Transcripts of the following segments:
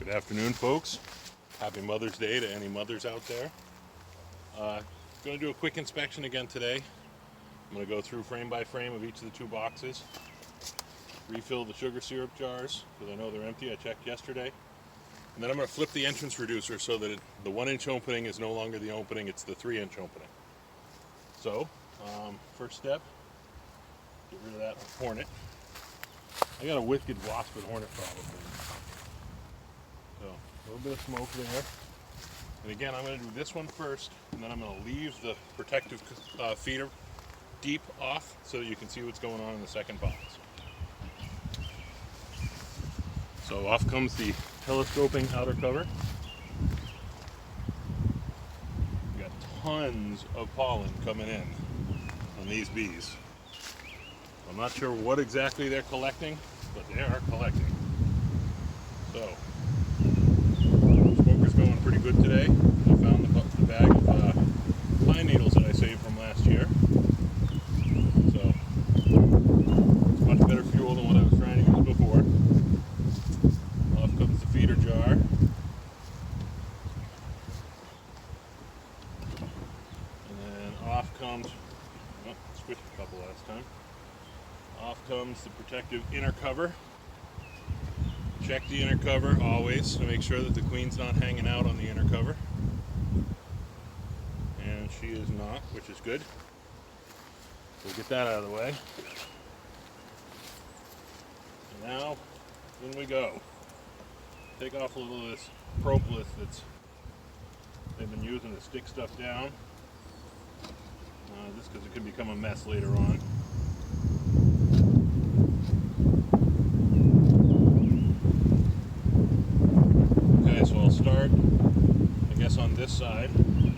Good afternoon, folks. Happy Mother's Day to any mothers out there. Going to do a quick inspection again today. I'm going to go through frame by frame of each of the two boxes, refill the sugar syrup jars because I know they're empty. I checked yesterday. And then I'm going to flip the entrance reducer so that the 1-inch opening is no longer the opening, it's the 3-inch opening. So, first step, get rid of that hornet. I got a wicked wasp and hornet problem. So, a little bit of smoke there. And again, I'm going to do this one first, and then I'm going to leave the protective feeder deep off so that you can see what's going on in the second box. So off comes the telescoping outer cover. We got tons of pollen coming in on these bees. I'm not sure what exactly they're collecting, but they are collecting. So, smoker's going pretty good today. I found the bag of pine needles that I saved from last year. So, it's much better fuel than what I was trying to use before. Off comes the feeder jar. And then off comes, oh, switched a couple last time. Off comes the protective inner cover. Check the inner cover always to make sure that the queen's not hanging out on the inner cover. And she is not, which is good. We'll get that out of the way. And now, in we go. Take off a little of this propolis that's they've been using to stick stuff down. Just because it could become a mess later on. Okay, so I'll start, I guess, on this side. Frame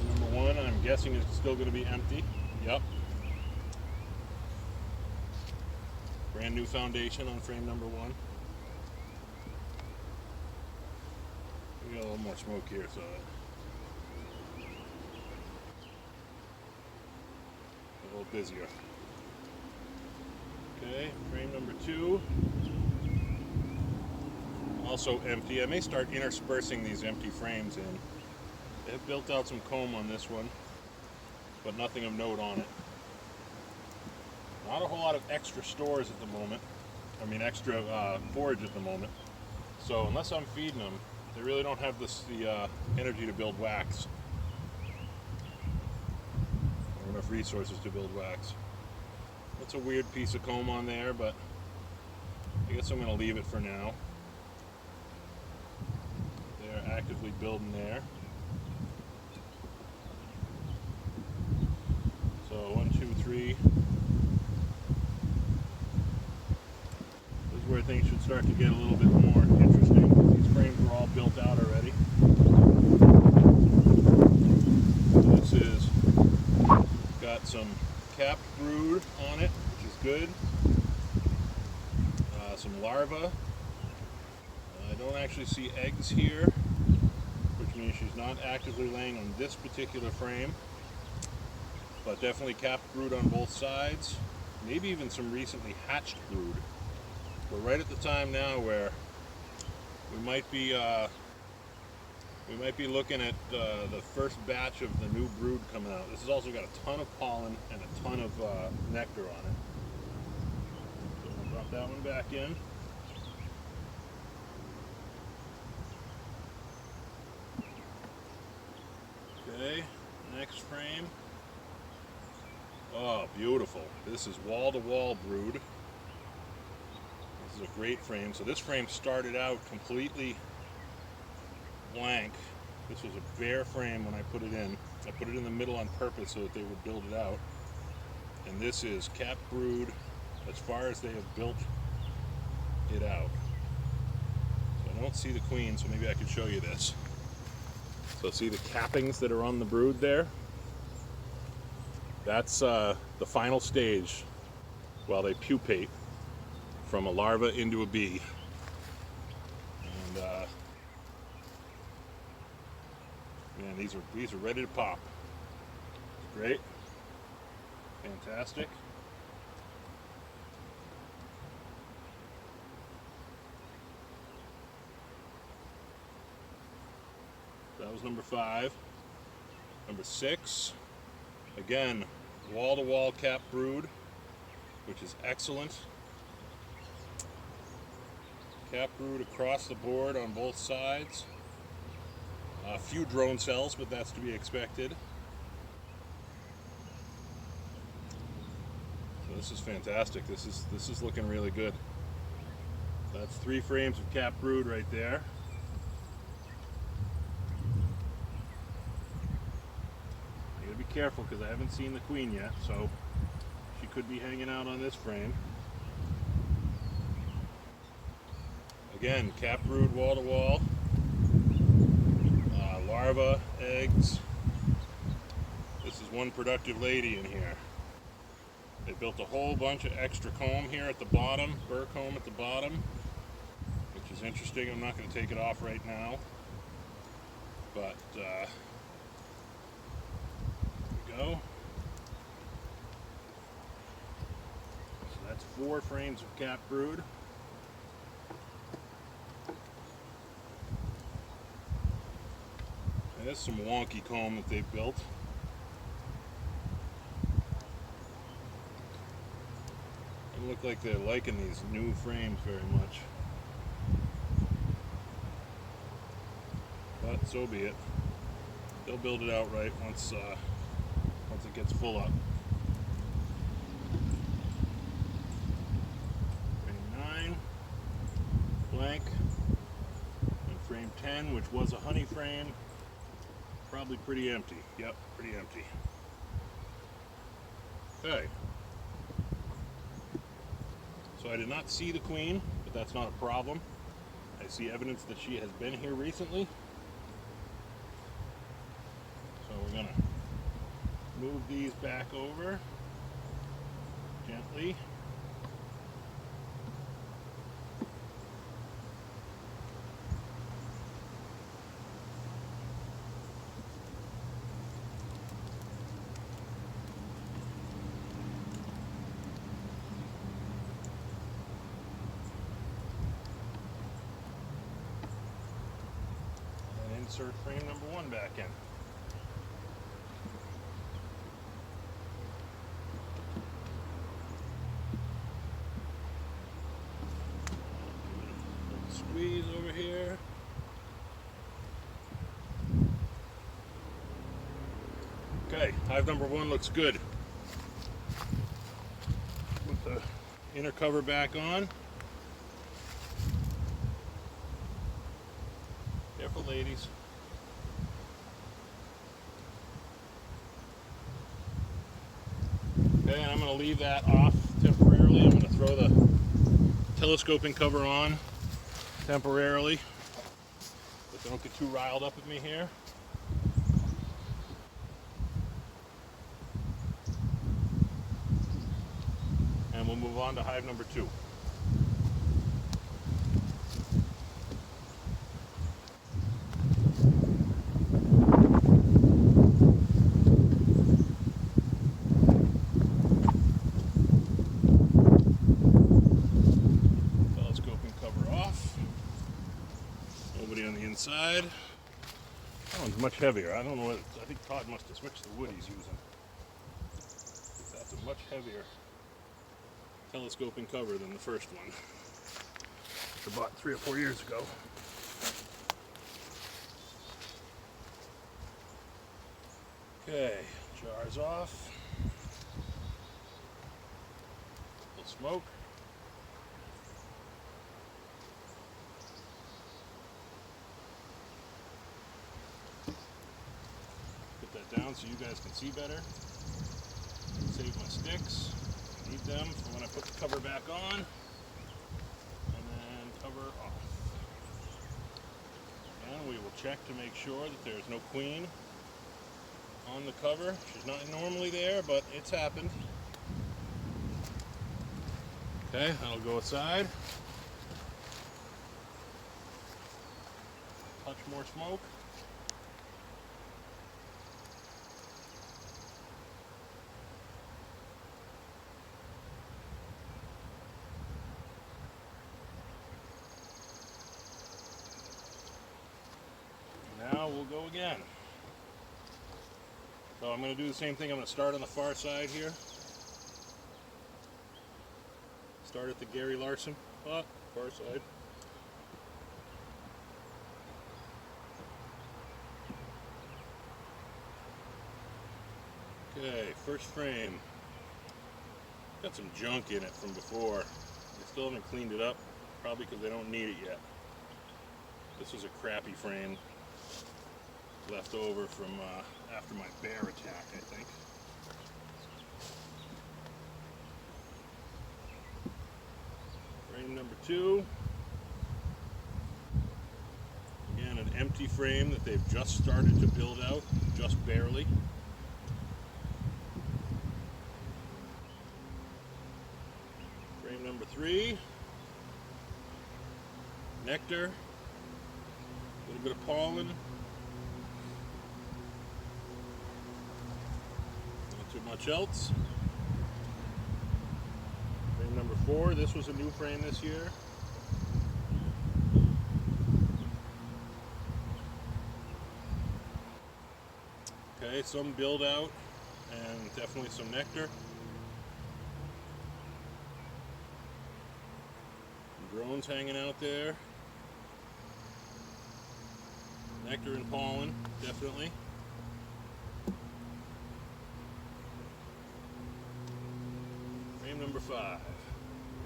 number one, I'm guessing it's still going to be empty. Yep. Brand new foundation on frame number one. We got a little more smoke here, so a little busier. Okay, frame number two. Also empty. I may start interspersing these empty frames in. They have built out some comb on this one, but nothing of note on it. Not a whole lot of extra stores at the moment. I mean, extra forage at the moment. So unless I'm feeding them, they really don't have the energy to build wax. Or enough resources to build wax. That's a weird piece of comb on there, but I guess I'm going to leave it for now. They're actively building there. So 1, 2, 3. This is where things should start to get a little bit more interesting, because these frames were all built out already. So this is got some capped brood on it, which is good. Some larvae. I don't actually see eggs here, which means she's not actively laying on this particular frame, but definitely capped brood on both sides. Maybe even some recently hatched brood. We're right at the time now where we might be looking at the first batch of the new brood coming out. This has also got a ton of pollen and a ton of nectar on it. So we'll drop that one back in. Okay, next frame. Oh, beautiful. This is wall-to-wall brood. This is a great frame. So this frame started out completely blank. This was a bare frame when I put it in. I put it in the middle on purpose so that they would build it out. And this is capped brood as far as they have built it out. So I don't see the queen, so maybe I could show you this. So see the cappings that are on the brood there? That's the final stage while they pupate from a larva into a bee. And man, these are ready to pop. Great. Fantastic. That was number 5. Number 6, again, wall-to-wall cap brood, which is excellent. Cap brood across the board on both sides. A few drone cells, but that's to be expected. So this is fantastic. This is looking really good. That's 3 frames of cap brood right there. I gotta be careful because I haven't seen the queen yet, so she could be hanging out on this frame. Again, cap brood wall to wall. Larva, eggs. This is one productive lady in here. They built a whole bunch of extra comb here at the bottom, burr comb at the bottom, which is interesting. I'm not going to take it off right now, but here we go. So that's 4 frames of cap brood. And this is some wonky comb that they've built. Doesn't look like they're liking these new frames very much. But so be it. They'll build it out right once it gets full up. Frame 9, blank, and frame 10, which was a honey frame, probably pretty empty. Yep, pretty empty. Okay. So I did not see the queen, but that's not a problem. I see evidence that she has been here recently. So we're gonna move these back over gently. And insert frame number 1 back in. Squeeze over here. Okay, hive number 1 looks good. Put the inner cover back on. Careful, ladies. Okay, and I'm going to leave that off temporarily. I'm going to throw the telescoping cover on temporarily, but don't get too riled up at me here. And we'll move on to hive number 2. Inside. That one's much heavier. I don't know what I think Todd must have switched the wood he's using. That's a much heavier telescoping cover than the first one, which I bought 3 or 4 years ago. Okay, jars off. A little smoke. Down so you guys can see better. Save my sticks. I need them for when I put the cover back on. And then cover off. And we will check to make sure that there's no queen on the cover. She's not normally there, but it's happened. Okay, I'll go aside. Touch more smoke. Now we'll we'll go again. So I'm going to do the same thing. I'm going to start on the far side here. Start at the Gary Larson spot, far side. Okay, first frame. Got some junk in it from before. They still haven't cleaned it up, probably because they don't need it yet. This was a crappy frame left over from after my bear attack, I think. Frame number 2. Again, an empty frame that they've just started to build out, just barely. Frame number 3. Nectar. A little bit of pollen. Not too much else. Frame number 4. This was a new frame this year. Okay, some build out and definitely some nectar. Drones hanging out there. Nectar and pollen, definitely. Frame number 5.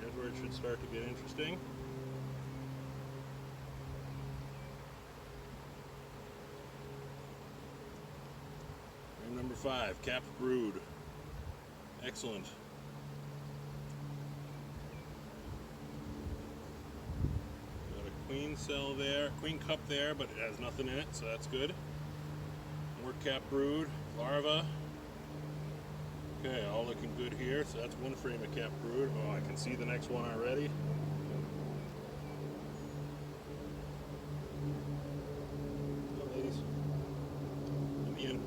Here's where it should start to get interesting. Frame number 5, capped brood. Excellent. Queen cell there, queen cup there, but it has nothing in it, so that's good. More cap brood, larva. Okay, all looking good here. So that's one frame of cap brood. Oh, I can see the next one already. Oh, ladies, let me in.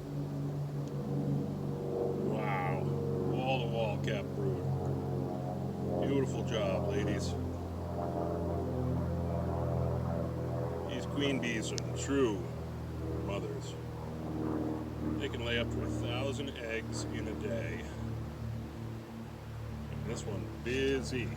Wow, wall-to-wall cap brood. Beautiful job, ladies. Queen bees are the true mothers. They can lay up to 1,000 eggs in a day. And this one busy.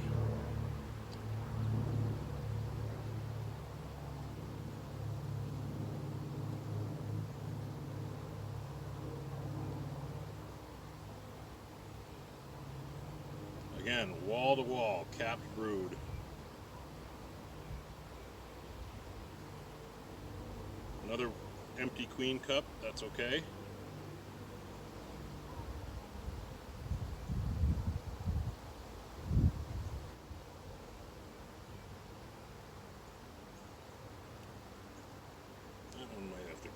Again, wall to wall, capped brood. Another empty queen cup, that's okay. That one might have to go.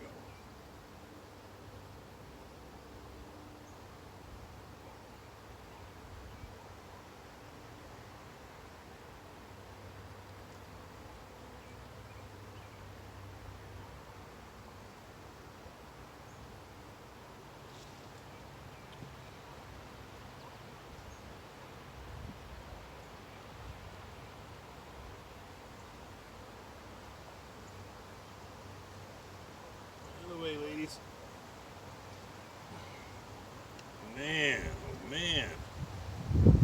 Way, ladies. Man, oh man,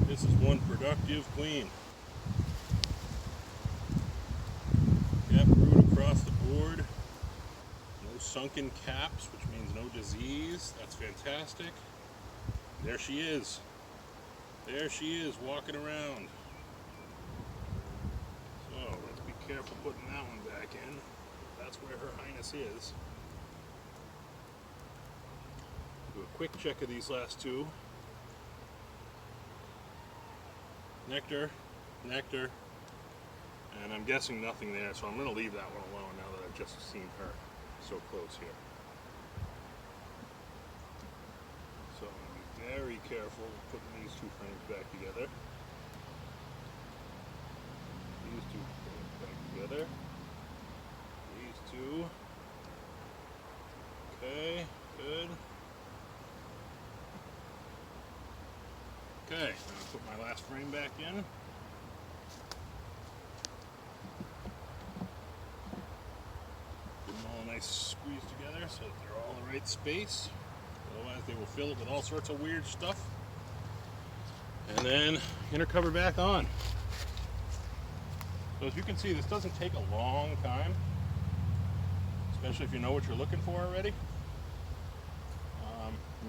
this is one productive queen. Cap brood across the board. No sunken caps, which means no disease. That's fantastic. There she is. There she is, walking around. So let's be careful putting that one back in. That's where Her Highness is. Do a quick check of these last two. Nectar, nectar, and I'm guessing nothing there, so I'm going to leave that one alone now that I've just seen her so close here. So I'm going to be very careful putting these two frames back together. These two frames back together. These two. Okay, good. Okay, I'm going to put my last frame back in. Give them all a nice nice squeezed together so that they're all in the right space. Otherwise they will fill it with all sorts of weird stuff. And then inner cover back on. So as you can see, this doesn't take a long time, especially if you know what you're looking for already.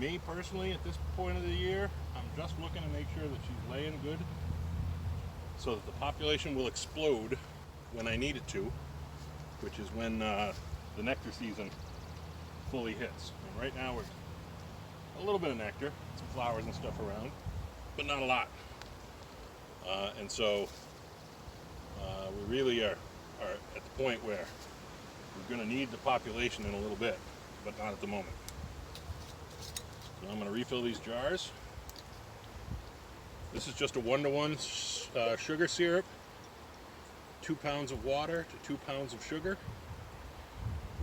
Me personally, at this point of the year, I'm just looking to make sure that she's laying good so that the population will explode when I need it to, which is when the nectar season fully hits. And right now we're a little bit of nectar, some flowers and stuff around, but not a lot. And so we really are at the point where we're going to need the population in a little bit, but not at the moment. So I'm going to refill these jars. This is just a 1-to-1 sugar syrup, 2 pounds of water to 2 pounds of sugar,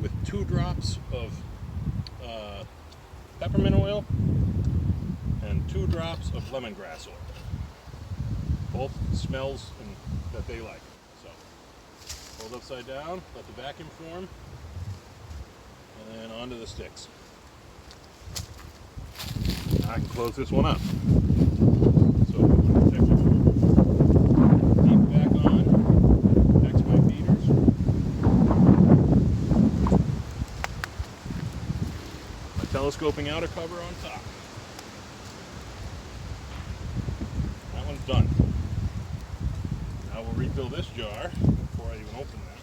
with 2 drops of peppermint oil and 2 drops of lemongrass oil. Both smells that they like. So hold upside down, let the vacuum form, and then onto the sticks. Now I can close this one up. So deep back on, next my feeders. My telescoping outer cover on top. That one's done. Now we'll refill this jar before I even open that.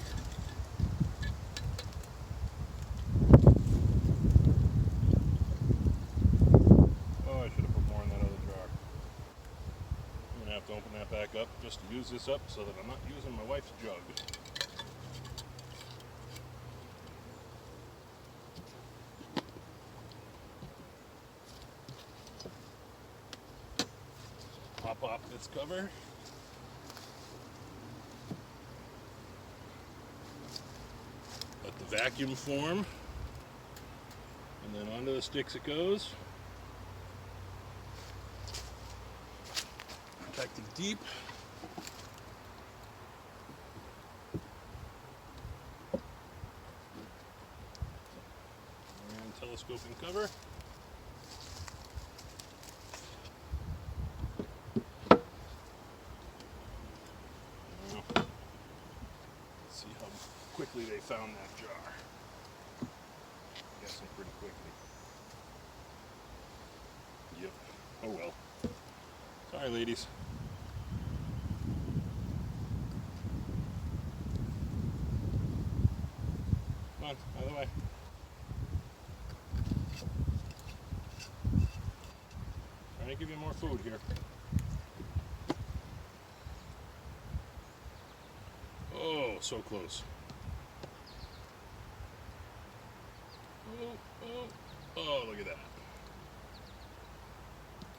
Oh, I should have put more in that other jar. I'm going to have to open that back up just to use this up so that I'm not using my wife's jug. Pop off this cover. Let the vacuum form. And then onto the sticks it goes. Protected deep. And telescoping cover. See how quickly they found that jar. I'm guessing pretty quickly. Yep. Oh well. Sorry, ladies. Come on, out of the way. Trying to give you more food here. Oh, so close. Oh, look at that.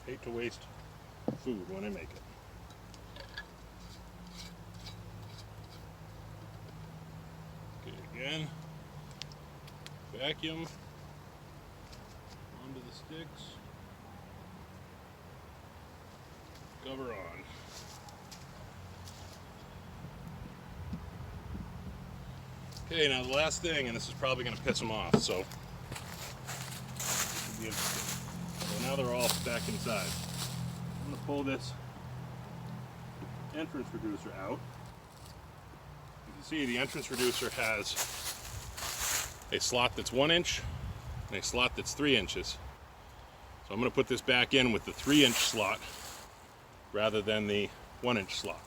Hate to waste food when I make it. Okay, again. Vacuum onto the sticks. Cover on. Okay, now the last thing, and this is probably going to piss them off, so this will be interesting. So now they're all back inside. I'm going to pull this entrance reducer out. You can see the entrance reducer has a slot that's 1 inch and a slot that's 3 inches. So I'm going to put this back in with the 3-inch slot rather than the 1-inch slot.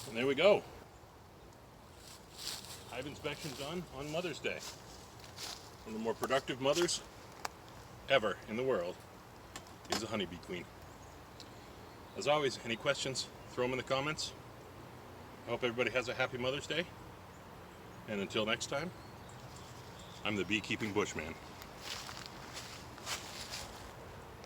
And there we go. Hive inspection done on Mother's Day. One of the more productive mothers ever in the world is a honeybee queen. As always, any questions, throw them in the comments. I hope everybody has a happy Mother's Day. And until next time, I'm the Beekeeping Bushman.